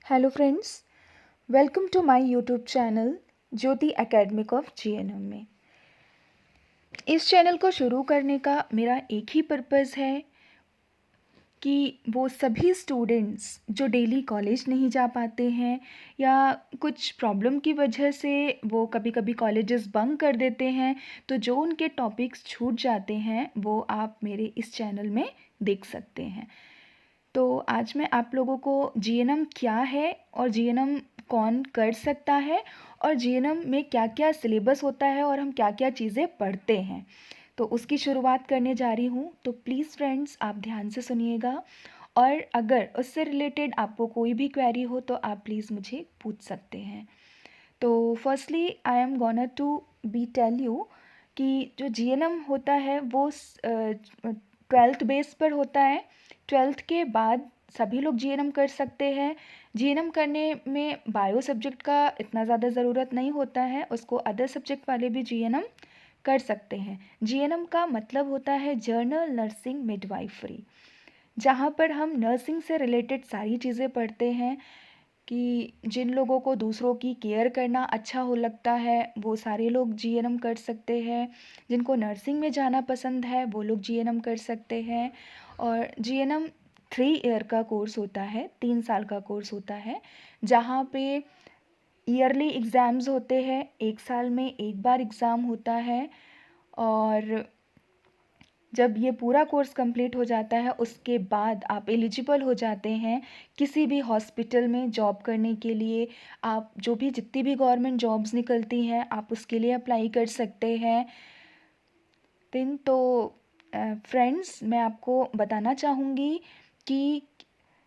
Hello friends, welcome to my YouTube channel Jyoti academic of GNM में। इस channel को शुरू करने का मेरा एक ही पर्पज़ है कि वो सभी स्टूडेंट्स जो डेली कॉलेज नहीं जा पाते हैं या कुछ प्रॉब्लम की वजह से वो कभी कभी कॉलेजेस बंक कर देते हैं, तो जो उनके टॉपिक्स छूट जाते हैं वो आप मेरे इस चैनल में देख सकते हैं। तो आज मैं आप लोगों को जीएनएम क्या है और जीएनएम कौन कर सकता है और जीएनएम में क्या क्या सिलेबस होता है और हम क्या क्या चीज़ें पढ़ते हैं, तो उसकी शुरुआत करने जा रही हूँ। तो प्लीज़ फ्रेंड्स, आप ध्यान से सुनिएगा और अगर उससे रिलेटेड आपको कोई भी क्वेरी हो तो आप प्लीज़ मुझे पूछ सकते हैं। तो firstly I am gonna to be tell you कि जो जीएनएम होता है वो 12th बेस पर होता है। 12th के बाद सभी लोग जीएनएम कर सकते हैं। जीएनएम करने में बायो सब्जेक्ट का इतना ज़्यादा ज़रूरत नहीं होता है, उसको अदर सब्जेक्ट वाले भी जीएनएम कर सकते हैं। जीएनएम का मतलब होता है जर्नल नर्सिंग मिडवाइफरी, जहाँ पर हम नर्सिंग से रिलेटेड सारी चीज़ें पढ़ते हैं कि जिन लोगों को दूसरों की केयर करना अच्छा हो लगता है वो सारे लोग जीएनएम कर सकते हैं। जिनको नर्सिंग में जाना पसंद है वो लोग जीएनएम कर सकते हैं। और जीएनएम 3 ईयर का कोर्स होता है, 3 साल का कोर्स होता है, जहाँ पे ईयरली एग्ज़ाम्स होते हैं। 1 साल में एक बार एग्ज़ाम होता है और जब ये पूरा कोर्स कंप्लीट हो जाता है उसके बाद आप एलिजिबल हो जाते हैं किसी भी हॉस्पिटल में जॉब करने के लिए। आप जो भी जितनी भी गवर्नमेंट जॉब्स निकलती हैं आप उसके लिए अप्लाई कर सकते हैं। तो फ्रेंड्स, मैं आपको बताना चाहूँगी कि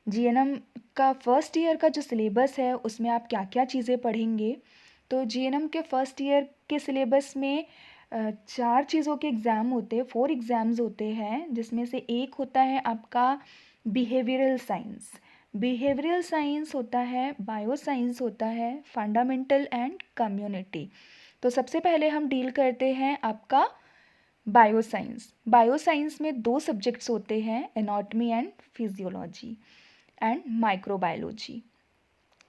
जीएनएम का फर्स्ट ईयर का जो सिलेबस है उसमें आप क्या क्या चीज़ें पढ़ेंगे। तो जीएनएम के फर्स्ट ईयर के सिलेबस में 4 चीज़ों के एग्ज़ाम होते हैं, 4 एग्ज़ाम्स होते हैं, जिसमें से एक होता है आपका बिहेवियरल साइंस। बिहेवियरल साइंस होता है, बायो साइंस होता है, फंडामेंटल एंड कम्युनिटी। तो सबसे पहले हम डील करते हैं आपका बायो साइंस। बायो साइंस में 2 सब्जेक्ट्स होते हैं, anatomy and physiology and microbiology.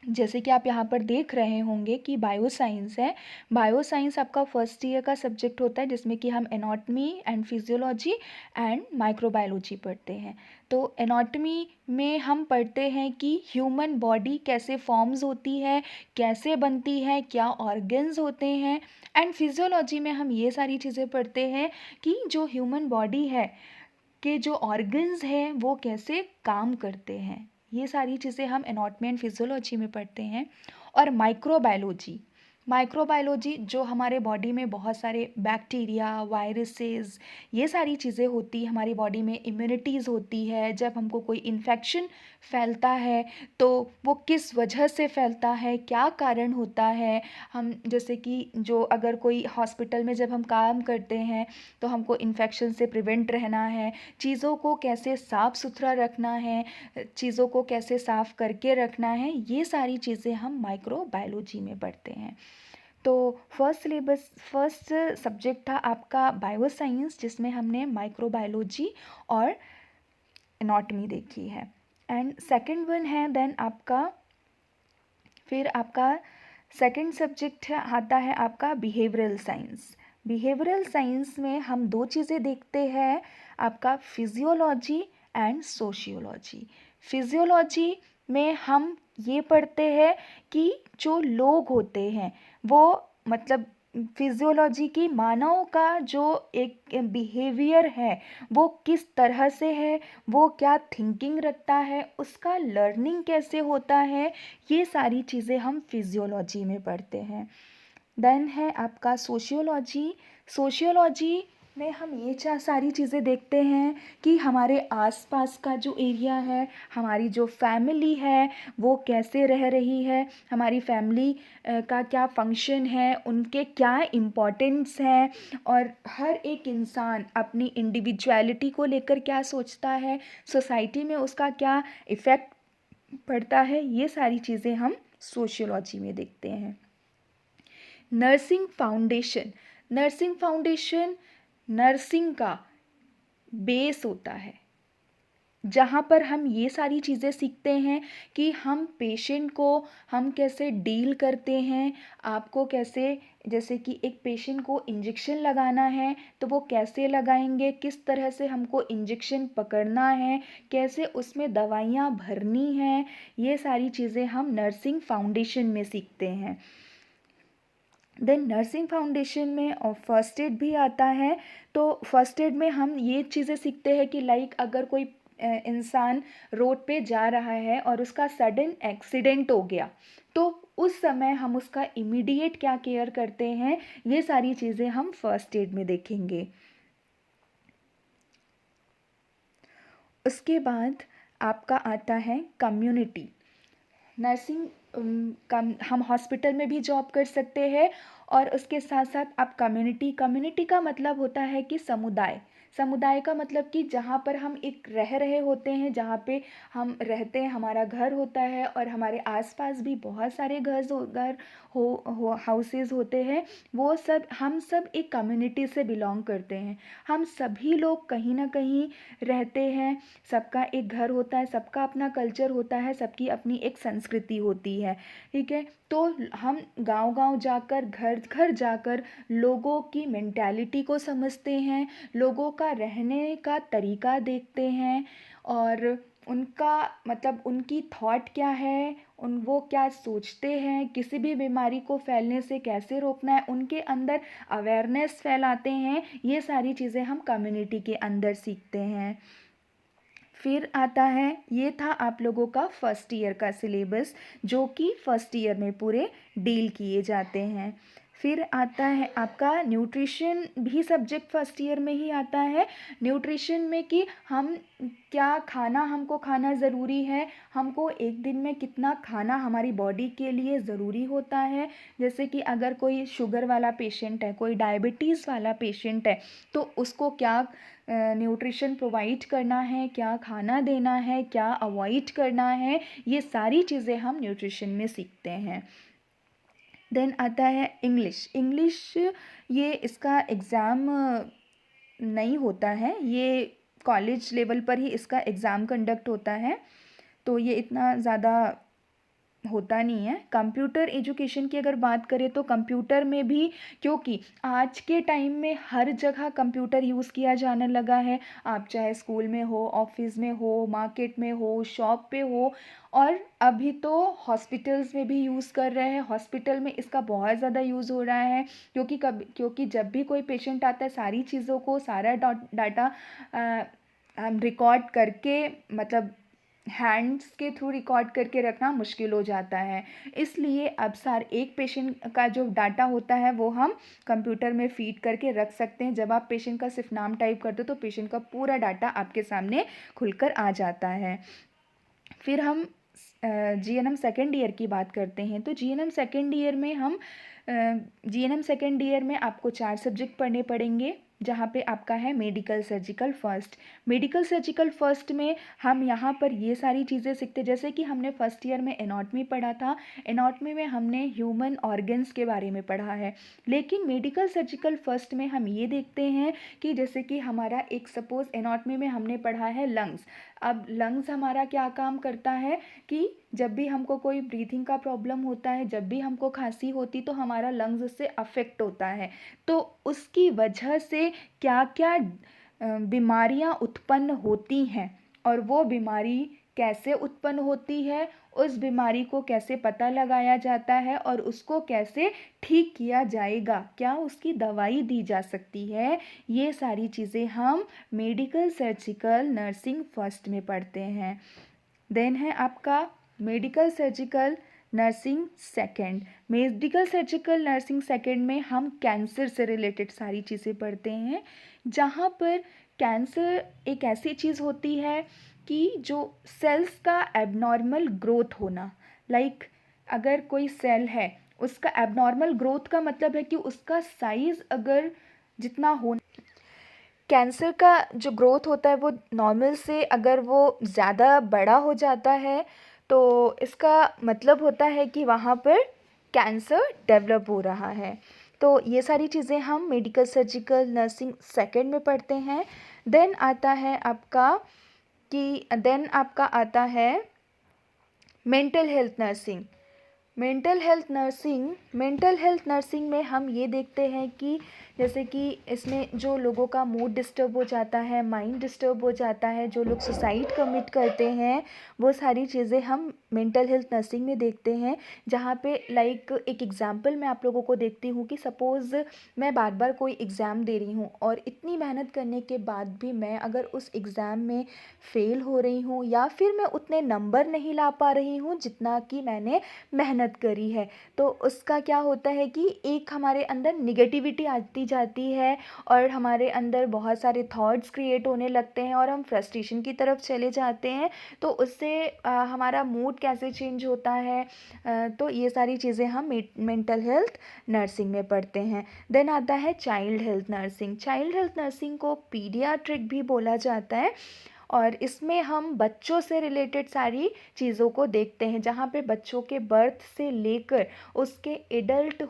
जैसे कि आप यहाँ पर देख रहे होंगे कि बायो साइंस है। बायो साइंस आपका फर्स्ट ईयर का सब्जेक्ट होता है जिसमें कि हम anatomy and physiology and microbiology पढ़ते हैं। तो एनाटॉमी में हम पढ़ते हैं कि ह्यूमन बॉडी कैसे फॉर्म्स होती है, कैसे बनती है, क्या ऑर्गन्स होते हैं। एंड फिजियोलॉजी में हम ये सारी चीज़ें पढ़ते हैं कि जो ह्यूमन बॉडी है के जो ऑर्गन्स हैं वो कैसे काम करते हैं। ये सारी चीज़ें हम एनाटॉमी एंड फिजियोलॉजी में पढ़ते हैं। और माइक्रोबायोलॉजी, माइक्रोबायोलॉजी जो हमारे बॉडी में बहुत सारे बैक्टीरिया, वायरसेस, ये सारी चीज़ें होती, हमारी बॉडी में इम्यूनिटीज़ होती है। जब हमको कोई इन्फेक्शन फैलता है तो वो किस वजह से फैलता है, क्या कारण होता है। हम जैसे कि जो अगर कोई हॉस्पिटल में जब हम काम करते हैं तो हमको इन्फेक्शन से प्रिवेंट रहना है, चीज़ों को कैसे साफ़ सुथरा रखना है, चीज़ों को कैसे साफ़ करके रखना है, ये सारी चीज़ें हम माइक्रोबायोलॉजी में पढ़ते हैं। तो फर्स्ट सब्जेक्ट था आपका बायो साइंस, जिसमें हमने माइक्रोबायोलॉजी और एनाटॉमी देखी है। एंड सेकंड वन है देन आपका, फिर आपका सेकंड सब्जेक्ट आता है आपका बिहेवियरल साइंस। बिहेवियरल साइंस में हम 2 चीज़ें देखते हैं, आपका फिजियोलॉजी एंड सोशियोलॉजी। फिजियोलॉजी में हम ये पढ़ते हैं कि जो लोग होते हैं वो, मतलब फिजियोलॉजी की मानव का जो एक बिहेवियर है वो किस तरह से है, वो क्या थिंकिंग रखता है, उसका लर्निंग कैसे होता है, ये सारी चीज़ें हम फिजियोलॉजी में पढ़ते हैं। देन है आपका सोशियोलॉजी। सोशियोलॉजी में हम ये सारी चीज़ें देखते हैं कि हमारे आसपास का जो एरिया है, हमारी जो फैमिली है वो कैसे रह रही है, हमारी फैमिली का क्या फंक्शन है, उनके क्या इम्पोर्टेंस है, और हर एक इंसान अपनी इंडिविजुअलिटी को लेकर क्या सोचता है, सोसाइटी में उसका क्या इफ़ेक्ट पड़ता है, ये सारी चीज़ें हम सोशियोलॉजी में देखते हैं। Nursing foundation. Nursing foundation nursing का बेस होता है। जहाँ पर हम ये सारी चीज़ें सीखते हैं कि हम पेशेंट को हम कैसे डील करते हैं। आपको कैसे, जैसे कि एक पेशेंट को इंजेक्शन लगाना है तो वो कैसे लगाएंगे, किस तरह से हमको इंजेक्शन पकड़ना है, कैसे उसमें दवाइयाँ भरनी हैं, ये सारी चीज़ें हम नर्सिंग फाउंडेशन में सीखते हैं। देन नर्सिंग फाउंडेशन में और फर्स्ट एड भी आता है। तो फर्स्ट एड में हम ये चीज़ें सीखते हैं कि लाइक अगर कोई इंसान रोड पे जा रहा है और उसका सडन एक्सीडेंट हो गया, तो उस समय हम उसका इमीडिएट क्या केयर करते हैं, ये सारी चीज़ें हम फर्स्ट एड में देखेंगे। उसके बाद आपका आता है कम्युनिटी नर्सिंग। हम हॉस्पिटल में भी जॉब कर सकते हैं और उसके साथ साथ आप कम्युनिटी का मतलब होता है कि समुदाय। समुदाय का मतलब कि जहाँ पर हम एक रह रहे होते हैं, जहाँ पे हम रहते हैं, हमारा घर होता है और हमारे आसपास भी बहुत सारे घर हो हाउसेस होते हैं। वो सब, हम सब एक कम्युनिटी से बिलोंग करते हैं। हम सभी लोग कहीं ना कहीं रहते हैं, सबका एक घर होता है, सबका अपना कल्चर होता है, सबकी अपनी एक संस्कृति होती है। ठीक है, तो हम गांव-गांव जाकर, घर घर जाकर लोगों की मेंटालिटी को समझते हैं, लोगों का रहने का तरीका देखते हैं और उनका मतलब उनकी थॉट क्या है, वो क्या सोचते हैं, किसी भी बीमारी को फैलने से कैसे रोकना है, उनके अंदर अवेयरनेस फैलाते हैं। ये सारी चीज़ें हम कम्युनिटी के अंदर सीखते हैं। फिर आता है, ये था आप लोगों का फर्स्ट ईयर का सिलेबस, जो कि फर्स्ट ईयर में पूरे डील किए जाते हैं। फिर आता है आपका न्यूट्रिशन भी सब्जेक्ट फर्स्ट ईयर में ही आता है। न्यूट्रिशन में कि हम क्या खाना, हमको खाना ज़रूरी है, हमको एक दिन में कितना खाना हमारी बॉडी के लिए ज़रूरी होता है। जैसे कि अगर कोई शुगर वाला पेशेंट है, कोई डायबिटीज़ वाला पेशेंट है, तो उसको क्या न्यूट्रिशन प्रोवाइड करना है, क्या खाना देना है, क्या अवॉइड करना है, ये सारी चीज़ें हम न्यूट्रिशन में सीखते हैं। देन आता है इंग्लिश। इंग्लिश ये इसका एग्ज़ाम नहीं होता है, ये कॉलेज लेवल पर ही इसका एग्ज़ाम कंडक्ट होता है, तो ये इतना ज़्यादा होता नहीं है। कंप्यूटर एजुकेशन की अगर बात करें तो कंप्यूटर में भी, क्योंकि आज के टाइम में हर जगह कंप्यूटर यूज़ किया जाने लगा है। आप चाहे स्कूल में हो, ऑफिस में हो, मार्केट में हो, शॉप पे हो, और अभी तो हॉस्पिटल्स में भी यूज़ कर रहे हैं। हॉस्पिटल में इसका बहुत ज़्यादा यूज़ हो रहा है, क्योंकि जब भी कोई पेशेंट आता है, सारी चीज़ों को, सारा डाटा हम रिकॉर्ड करके, मतलब हैंड्स के थ्रू रिकॉर्ड करके रखना मुश्किल हो जाता है। इसलिए अब एक पेशेंट का जो डाटा होता है वो हम कंप्यूटर में फीड करके रख सकते हैं। जब आप पेशेंट का सिर्फ नाम टाइप करते हो तो पेशेंट का पूरा डाटा आपके सामने खुलकर आ जाता है। फिर हम जीएनएम सेकेंड ईयर की बात करते हैं। तो जीएनएम सेकेंड ईयर में आपको 4 सब्जेक्ट पढ़ने पड़ेंगे, जहाँ पे आपका है medical surgical first. Medical surgical first में हम यहाँ पर ये सारी चीज़ें सीखते, जैसे कि हमने फर्स्ट ईयर में एनाटॉमी पढ़ा था। एनाटॉमी में हमने ह्यूमन ऑर्गन्स के बारे में पढ़ा है, लेकिन मेडिकल सर्जिकल फर्स्ट में हम ये देखते हैं कि जैसे कि हमारा एक सपोज़ एनाटॉमी में हमने पढ़ा है लंग्स। अब लंग्स हमारा क्या काम करता है कि जब भी हमको कोई ब्रीथिंग का प्रॉब्लम होता है, जब भी हमको खांसी होती, तो हमारा लंग्स उससे अफेक्ट होता है। तो उसकी वजह से क्या क्या बीमारियां उत्पन्न होती हैं और वो बीमारी कैसे उत्पन्न होती है, उस बीमारी को कैसे पता लगाया जाता है और उसको कैसे ठीक किया जाएगा, क्या उसकी दवाई दी जा सकती है, ये सारी चीज़ें हम मेडिकल सर्जिकल नर्सिंग फर्स्ट में पढ़ते हैं। देन है आपका medical surgical nursing second. Medical surgical nursing second में हम कैंसर से रिलेटेड सारी चीज़ें पढ़ते हैं, जहाँ पर कैंसर एक ऐसी चीज़ होती है कि जो सेल्स का एबनॉर्मल ग्रोथ होना, लाइक अगर कोई सेल है, उसका एबनॉर्मल ग्रोथ का मतलब है कि उसका साइज़ अगर जितना हो, कैंसर का जो ग्रोथ होता है वो नॉर्मल से अगर वो ज़्यादा बड़ा हो जाता है, तो इसका मतलब होता है कि वहाँ पर कैंसर डेवलप हो रहा है। तो ये सारी चीज़ें हम मेडिकल सर्जिकल नर्सिंग सेकंड में पढ़ते हैं। देन आता है आपका कि देन आपका आता है mental health nursing. Mental health nursing में हम ये देखते हैं कि जैसे कि इसमें जो लोगों का मूड डिस्टर्ब हो जाता है, माइंड डिस्टर्ब हो जाता है, जो लोग सुसाइड कमिट करते हैं, वो सारी चीज़ें हम मेंटल हेल्थ नर्सिंग में देखते हैं। जहाँ पे लाइक एक एग्जांपल मैं आप लोगों को देखती हूँ कि सपोज़ मैं बार बार कोई एग्ज़ाम दे रही हूँ और इतनी मेहनत करने के बाद भी मैं अगर उस एग्ज़ाम में फ़ेल हो रही हूँ या फिर मैं उतने नंबर नहीं ला पा रही हूँ जितना कि मैंने मेहनत करी है, तो उसका क्या होता है कि एक हमारे अंदर निगेटिविटी आती जाती है और हमारे अंदर बहुत सारे थॉट्स क्रिएट होने लगते हैं और हम फ्रस्ट्रेशन की तरफ चले जाते हैं। तो उससे हमारा मूड कैसे चेंज होता है, तो ये सारी चीज़ें हम मेंटल हेल्थ नर्सिंग में पढ़ते हैं। देन आता है child health nursing. Child health nursing को पीडियाट्रिक भी बोला जाता है और इसमें हम बच्चों से रिलेटेड सारी चीज़ों को देखते हैं, जहाँ पे बच्चों के बर्थ से लेकर उसके एडल्ट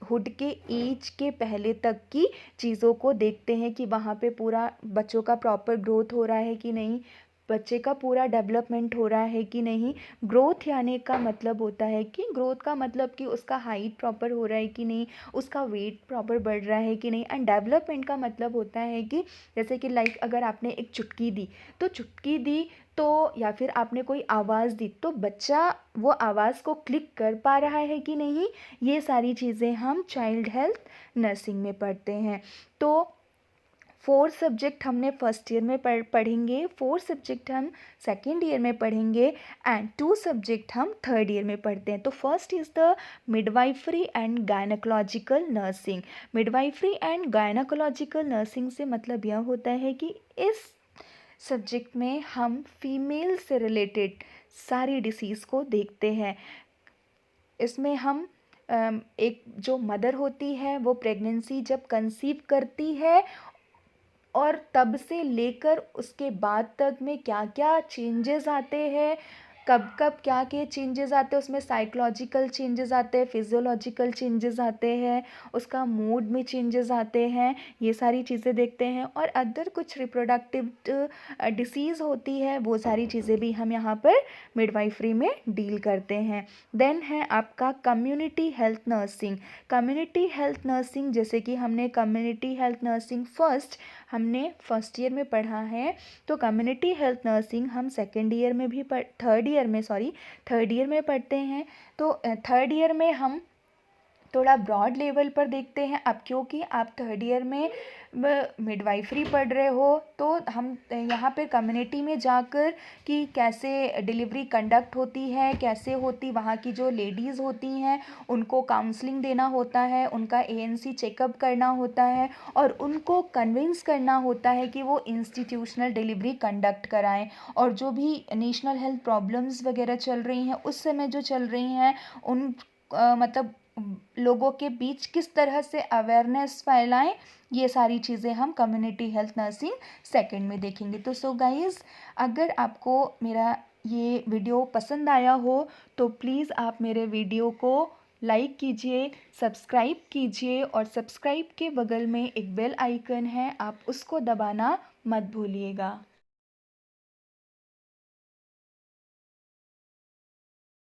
हुड के एज के पहले तक की चीज़ों को देखते हैं कि वहाँ पे पूरा बच्चों का प्रॉपर ग्रोथ हो रहा है कि नहीं, बच्चे का पूरा डेवलपमेंट हो रहा है कि नहीं। ग्रोथ यानी का मतलब होता है कि ग्रोथ का मतलब कि उसका हाइट प्रॉपर हो रहा है कि नहीं, उसका वेट प्रॉपर बढ़ रहा है कि नहीं। एंड डेवलपमेंट का मतलब होता है कि जैसे कि लाइक अगर आपने एक चुटकी दी तो या फिर आपने कोई आवाज़ दी तो बच्चा वो आवाज़ को क्लिक कर पा रहा है कि नहीं। ये सारी चीज़ें हम चाइल्ड हेल्थ नर्सिंग में पढ़ते हैं। तो 4 सब्जेक्ट हमने फर्स्ट ईयर में पढ़ेंगे, 4 सब्जेक्ट हम सेकेंड ईयर में पढ़ेंगे एंड 2 सब्जेक्ट हम थर्ड ईयर में पढ़ते हैं। तो first is the midwifery and gynaecological nursing. Midwifery and gynaecological nursing से मतलब यह होता है कि इस सब्जेक्ट में हम फीमेल से रिलेटेड सारी डिसीज़ को देखते हैं। इसमें हम एक जो मदर होती है वो प्रेगनेंसी जब कंसीव करती है और तब से लेकर उसके बाद तक में क्या क्या चेंजेस आते हैं, कब कब क्या क्या चेंजेस आते हैं, उसमें साइकोलॉजिकल चेंजेस आते हैं, फिजियोलॉजिकल चेंजेस आते हैं, उसका मूड में चेंजेस आते हैं, ये सारी चीज़ें देखते हैं। और अदर कुछ रिप्रोडक्टिव डिसीज़ होती है, वो सारी चीज़ें भी हम यहाँ पर मिडवाइफरी में डील करते हैं। देन है आपका community health nursing. Community health nursing जैसे कि हमने कम्युनिटी हेल्थ नर्सिंग हमने फर्स्ट ईयर में पढ़ा है, तो कम्युनिटी हेल्थ नर्सिंग हम थर्ड ईयर में पढ़ते हैं। तो थर्ड ईयर में हम थोड़ा ब्रॉड लेवल पर देखते हैं। अब क्योंकि आप थर्ड ईयर में मिडवाइफरी पढ़ रहे हो तो हम यहाँ पे कम्युनिटी में जाकर कि कैसे डिलीवरी कंडक्ट होती है, कैसे होती वहाँ की जो लेडीज़ होती हैं उनको काउंसलिंग देना होता है, उनका ANC चेकअप करना होता है और उनको कन्विंस करना होता है कि वो इंस्टीट्यूशनल डिलीवरी कंडक्ट कराएं। और जो भी नेशनल हेल्थ प्रॉब्लम्स वगैरह चल रही हैं उस समय जो चल रही हैं उन मतलब लोगों के बीच किस तरह से अवेयरनेस फैलाएं, ये सारी चीज़ें हम कम्युनिटी हेल्थ नर्सिंग सेकंड में देखेंगे। तो सो गाइज़, अगर आपको मेरा ये वीडियो पसंद आया हो तो प्लीज़ आप मेरे वीडियो को लाइक कीजिए, सब्सक्राइब कीजिए और सब्सक्राइब के बगल में एक बेल आइकन है, आप उसको दबाना मत भूलिएगा।